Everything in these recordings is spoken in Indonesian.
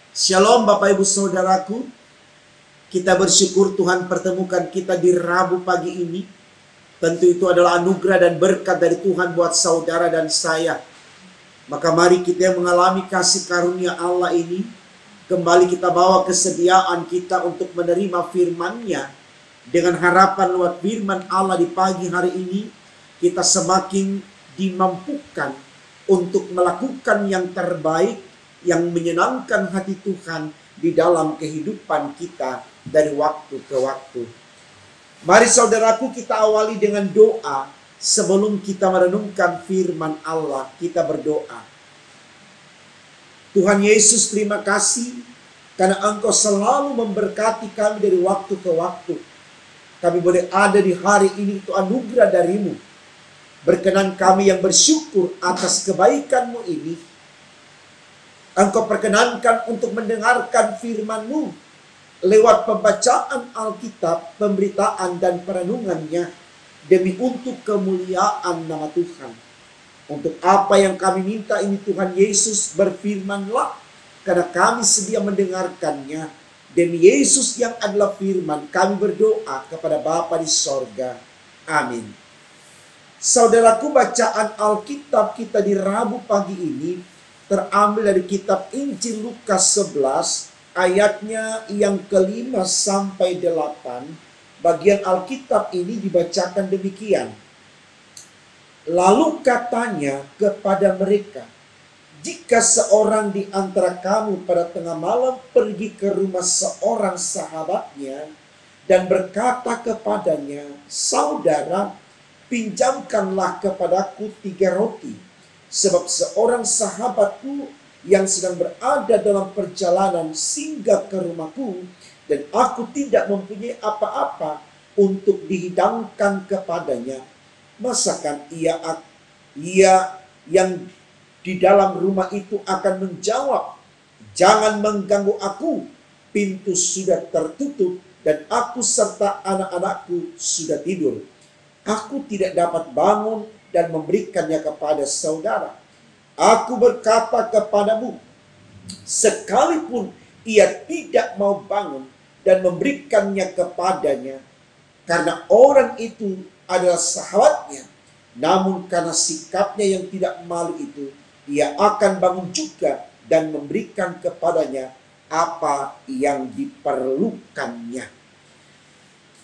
Shalom Bapak Ibu Saudaraku. Kita bersyukur Tuhan pertemukan kita di Rabu pagi ini. Tentu itu adalah anugerah dan berkat dari Tuhan buat saudara dan saya. Maka mari kita yang mengalami kasih karunia Allah ini, kembali kita bawa kesediaan kita untuk menerima firman-Nya. Dengan harapan lewat firman Allah di pagi hari ini, kita semakin dimampukan untuk melakukan yang terbaik, yang menyenangkan hati Tuhan di dalam kehidupan kita dari waktu ke waktu. Mari saudaraku, kita awali dengan doa. Sebelum kita merenungkan firman Allah, kita berdoa. Tuhan Yesus, terima kasih karena Engkau selalu memberkati kami dari waktu ke waktu. Kami boleh ada di hari ini, itu anugerah darimu. Berkenan kami yang bersyukur atas kebaikan-Mu ini. Engkau perkenankan untuk mendengarkan firman-Mu lewat pembacaan Alkitab, pemberitaan dan perenungannya, demi untuk kemuliaan nama Tuhan. Untuk apa yang kami minta ini Tuhan Yesus, berfirmanlah, karena kami sedia mendengarkannya. Demi Yesus yang adalah firman, kami berdoa kepada Bapa di sorga. Amin. Saudaraku, bacaan Alkitab kita di Rabu pagi ini terambil dari kitab Injil Lukas 11, ayatnya yang ke-5 sampai 8. Bagian Alkitab ini dibacakan demikian. Lalu katanya kepada mereka, jika seorang di antara kamu pada tengah malam pergi ke rumah seorang sahabatnya dan berkata kepadanya, saudara, pinjamkanlah kepadaku 3 roti, sebab seorang sahabatku yang sedang berada dalam perjalanan singgah ke rumahku, dan aku tidak mempunyai apa-apa untuk dihidangkan kepadanya. Masakan ia yang di dalam rumah itu akan menjawab, jangan mengganggu aku, pintu sudah tertutup dan aku serta anak-anakku sudah tidur. Aku tidak dapat bangun dan memberikannya kepada saudara. Aku berkata kepadamu, sekalipun ia tidak mau bangun dan memberikannya kepadanya, karena orang itu adalah sahabatnya, namun karena sikapnya yang tidak malu itu, ia akan bangun juga dan memberikan kepadanya apa yang diperlukannya.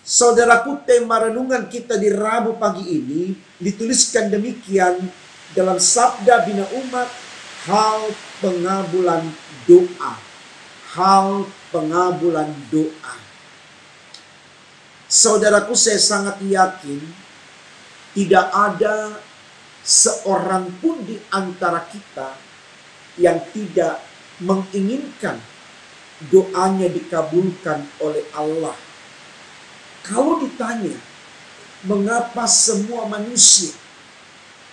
Saudaraku, tema renungan kita di Rabu pagi ini dituliskan demikian dalam Sabda Bina Umat, hal pengabulan doa. Hal pengabulan doa. Saudaraku, saya sangat yakin tidak ada seorang pun di antara kita yang tidak menginginkan doanya dikabulkan oleh Allah. Kalau ditanya, mengapa semua manusia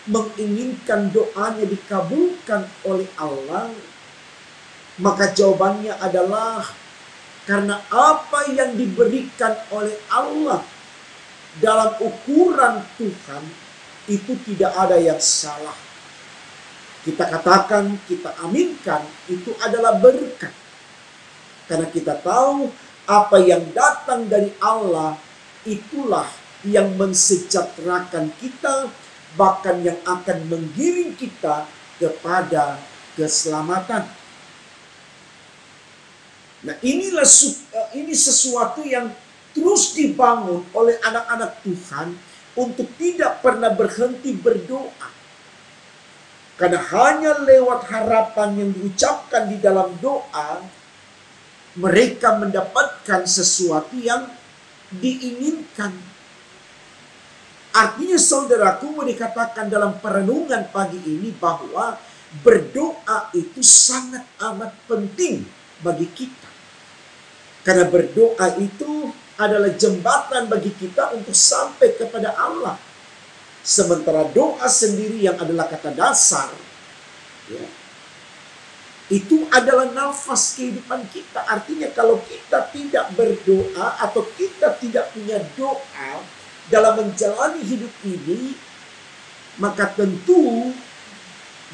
menginginkan doanya dikabulkan oleh Allah? Maka jawabannya adalah karena apa yang diberikan oleh Allah dalam ukuran Tuhan itu tidak ada yang salah. Kita katakan, kita aminkan, itu adalah berkat. Karena kita tahu apa yang datang dari Allah itulah yang mensejahterakan kita, bahkan yang akan menggiring kita kepada keselamatan. Nah, ini sesuatu yang terus dibangun oleh anak-anak Tuhan untuk tidak pernah berhenti berdoa. Karena hanya lewat harapan yang diucapkan di dalam doa, mereka mendapatkan sesuatu yang diinginkan. Artinya saudaraku, mau dikatakan dalam perenungan pagi ini bahwa berdoa itu sangat amat penting bagi kita. Karena berdoa itu adalah jembatan bagi kita untuk sampai kepada Allah. Sementara doa sendiri yang adalah kata dasar, ya, itu adalah nafas kehidupan kita. Artinya kalau kita tidak berdoa atau kita tidak punya doa dalam menjalani hidup ini, maka tentu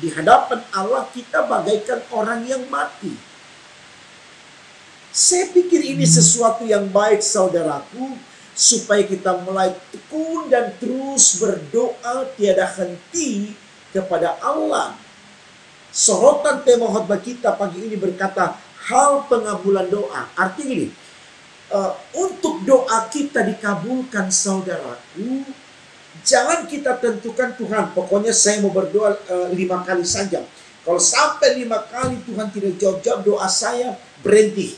di hadapan Allah kita bagaikan orang yang mati. Saya pikir ini sesuatu yang baik saudaraku, supaya kita mulai tekun dan terus berdoa tiada henti kepada Allah. Sorotan tema khotbah kita pagi ini berkata, hal pengabulan doa. Artinya gini, untuk doa kita dikabulkan saudaraku, jangan kita tentukan Tuhan, pokoknya saya mau berdoa 5 kali saja. Kalau sampai 5 kali Tuhan tidak jawab doa saya, berhenti.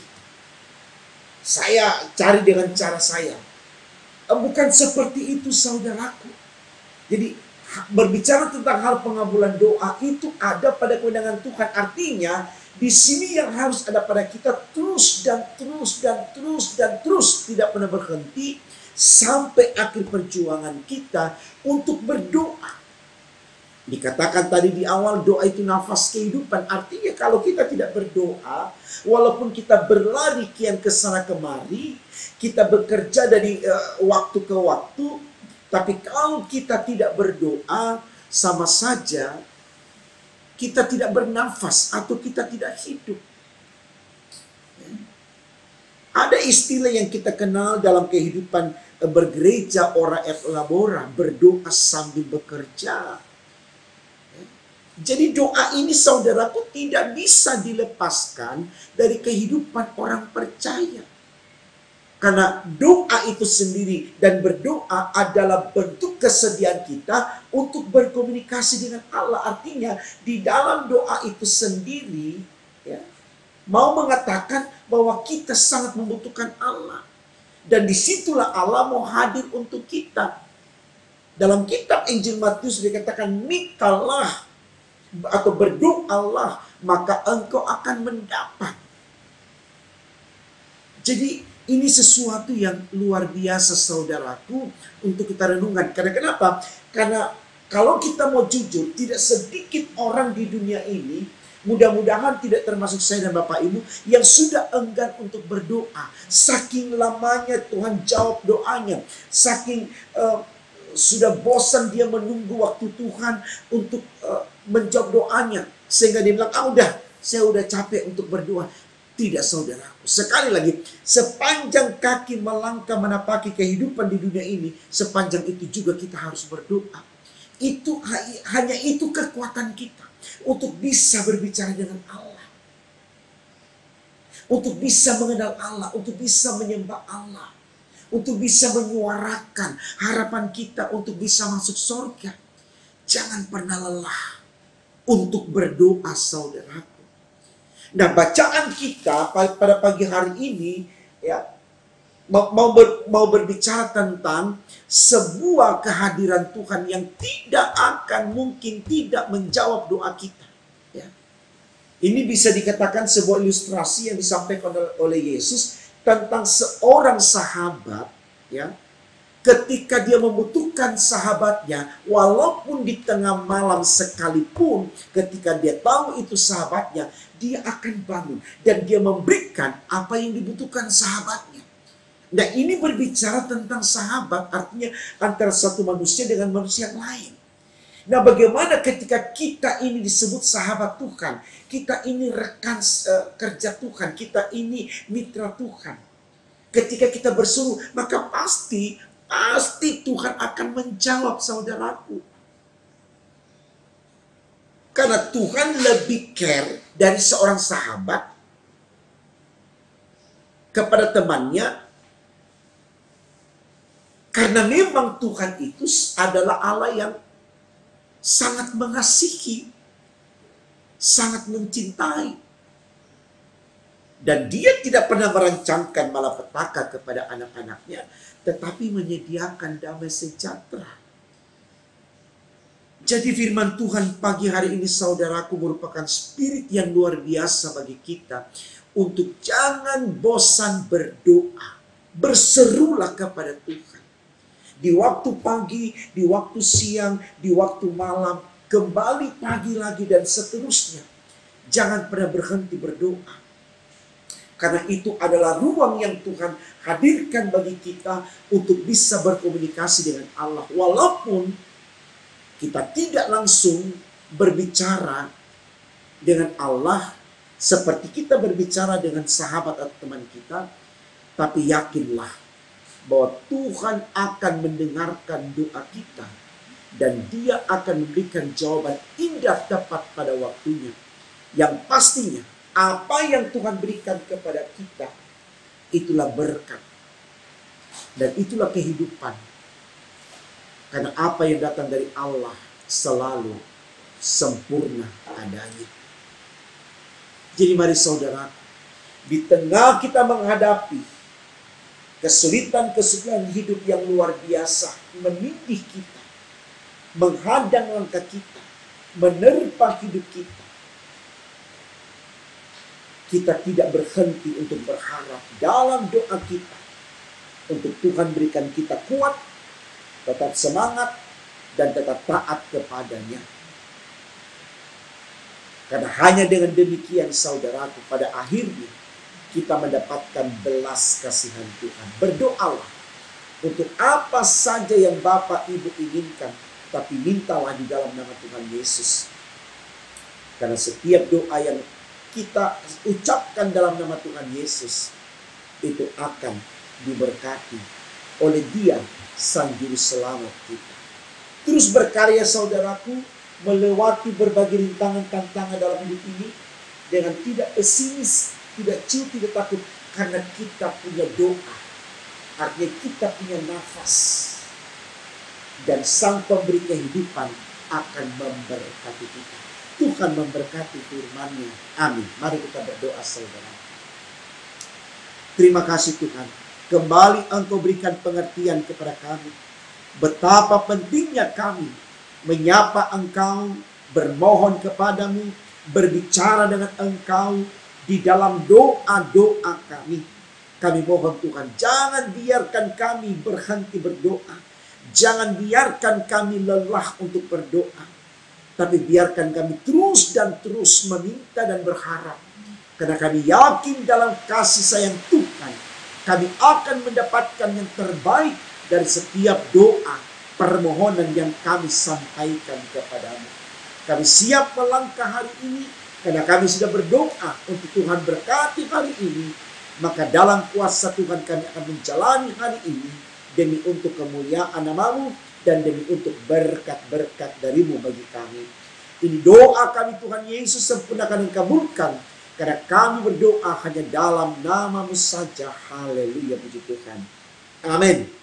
Saya cari dengan cara saya. Bukan seperti itu saudaraku. Jadi berbicara tentang hal pengabulan doa itu ada pada kewenangan Tuhan. Artinya di sini yang harus ada pada kita terus dan terus dan terus dan terus, tidak pernah berhenti sampai akhir perjuangan kita untuk berdoa. Dikatakan tadi di awal, doa itu nafas kehidupan. Artinya kalau kita tidak berdoa, walaupun kita berlari kian kesana kemari, kita bekerja dari waktu ke waktu, tapi kalau kita tidak berdoa, sama saja kita tidak bernafas atau kita tidak hidup. Ada istilah yang kita kenal dalam kehidupan bergereja, ora et labora, berdoa sambil bekerja. Jadi doa ini saudaraku tidak bisa dilepaskan dari kehidupan orang percaya. Karena doa itu sendiri dan berdoa adalah bentuk kesediaan kita untuk berkomunikasi dengan Allah. Artinya di dalam doa itu sendiri ya, mau mengatakan bahwa kita sangat membutuhkan Allah. Dan disitulah Allah mau hadir untuk kita. Dalam kitab Injil Matius dikatakan, mintalah atau berdoalah maka engkau akan mendapat. Jadi ini sesuatu yang luar biasa saudaraku untuk kita renungkan. Karena kenapa? Karena kalau kita mau jujur, tidak sedikit orang di dunia ini, mudah-mudahan tidak termasuk saya dan Bapak Ibu, yang sudah enggan untuk berdoa. Saking lamanya Tuhan jawab doanya, saking sudah bosan dia menunggu waktu Tuhan untuk menjawab doanya, sehingga dia bilang, saya udah capek untuk berdoa. Tidak saudaraku, sekali lagi, sepanjang kaki melangkah menapaki kehidupan di dunia ini, sepanjang itu juga kita harus berdoa. Itu hanya itu kekuatan kita untuk bisa berbicara dengan Allah, untuk bisa mengenal Allah, untuk bisa menyembah Allah, untuk bisa menyuarakan harapan kita untuk bisa masuk surga. Jangan pernah lelah untuk berdoa saudaraku. Nah, bacaan kita pada pagi hari ini ya mau berbicara tentang sebuah kehadiran Tuhan yang tidak akan mungkin tidak menjawab doa kita. Ya. Ini bisa dikatakan sebuah ilustrasi yang disampaikan oleh Yesus tentang seorang sahabat, ya, ketika dia membutuhkan sahabatnya, walaupun di tengah malam sekalipun, ketika dia tahu itu sahabatnya, dia akan bangun dan dia memberikan apa yang dibutuhkan sahabatnya. Nah, ini berbicara tentang sahabat, artinya antara satu manusia dengan manusia yang lain. Nah, bagaimana ketika kita ini disebut sahabat Tuhan, kita ini rekan kerja Tuhan, kita ini mitra Tuhan. Ketika kita berseru, maka pasti Tuhan akan menjawab saudaraku. Karena Tuhan lebih care dari seorang sahabat kepada temannya. Karena memang Tuhan itu adalah Allah yang sangat mengasihi, sangat mencintai. Dan dia tidak pernah merancangkan malapetaka kepada anak-anaknya, tetapi menyediakan damai sejahtera. Jadi firman Tuhan pagi hari ini saudaraku merupakan spirit yang luar biasa bagi kita. Untuk jangan bosan berdoa. Berserulah kepada Tuhan. Di waktu pagi, di waktu siang, di waktu malam. Kembali pagi lagi dan seterusnya. Jangan pernah berhenti berdoa. Karena itu adalah ruang yang Tuhan hadirkan bagi kita untuk bisa berkomunikasi dengan Allah. Walaupun kita tidak langsung berbicara dengan Allah Seperti kita berbicara dengan sahabat atau teman kita, tapi yakinlah bahwa Tuhan akan mendengarkan doa kita dan Dia akan memberikan jawaban indah tepat pada waktunya. Yang pastinya, apa yang Tuhan berikan kepada kita, itulah berkat dan itulah kehidupan. Karena apa yang datang dari Allah selalu sempurna adanya. Jadi mari saudara, di tengah kita menghadapi kesulitan-kesulitan hidup yang luar biasa, menindih kita, menghadang langkah kita, menerpa hidup kita, kita tidak berhenti untuk berharap dalam doa kita untuk Tuhan berikan kita kuat, tetap semangat, dan tetap taat kepadanya. Karena hanya dengan demikian saudaraku, pada akhirnya kita mendapatkan belas kasihan Tuhan. Berdoalah untuk apa saja yang Bapak Ibu inginkan, tapi mintalah di dalam nama Tuhan Yesus. Karena setiap doa yang kita ucapkan dalam nama Tuhan Yesus, itu akan diberkati oleh Dia, Sang Juru Selamat kita. Terus berkarya saudaraku, melewati berbagai rintangan tantangan dalam hidup ini dengan tidak pesimis, tidak ciut, tidak takut, karena kita punya doa. Artinya kita punya nafas, dan Sang Pemberi kehidupan akan memberkati kita. Tuhan memberkati firman-Nya. Amin. Mari kita berdoa saudara. Terima kasih Tuhan. Kembali Engkau berikan pengertian kepada kami. Betapa pentingnya kami menyapa Engkau, bermohon kepadamu, berbicara dengan Engkau di dalam doa-doa kami. Kami mohon Tuhan, jangan biarkan kami berhenti berdoa. Jangan biarkan kami lelah untuk berdoa. Tapi biarkan kami terus dan terus meminta dan berharap. Karena kami yakin dalam kasih sayang Tuhan, kami akan mendapatkan yang terbaik dari setiap doa, permohonan yang kami sampaikan kepadamu. Kami siap melangkah hari ini, karena kami sudah berdoa untuk Tuhan berkati hari ini. Maka dalam kuasa Tuhan kami akan menjalani hari ini, demi untuk kemuliaan nama-Mu, dan demi untuk berkat-berkat dari-Mu bagi kami. Ini doa kami Tuhan Yesus, sempurnakan dan kabulkan. Karena kami berdoa hanya dalam nama-Mu saja. Haleluya, puji Tuhan. Amin.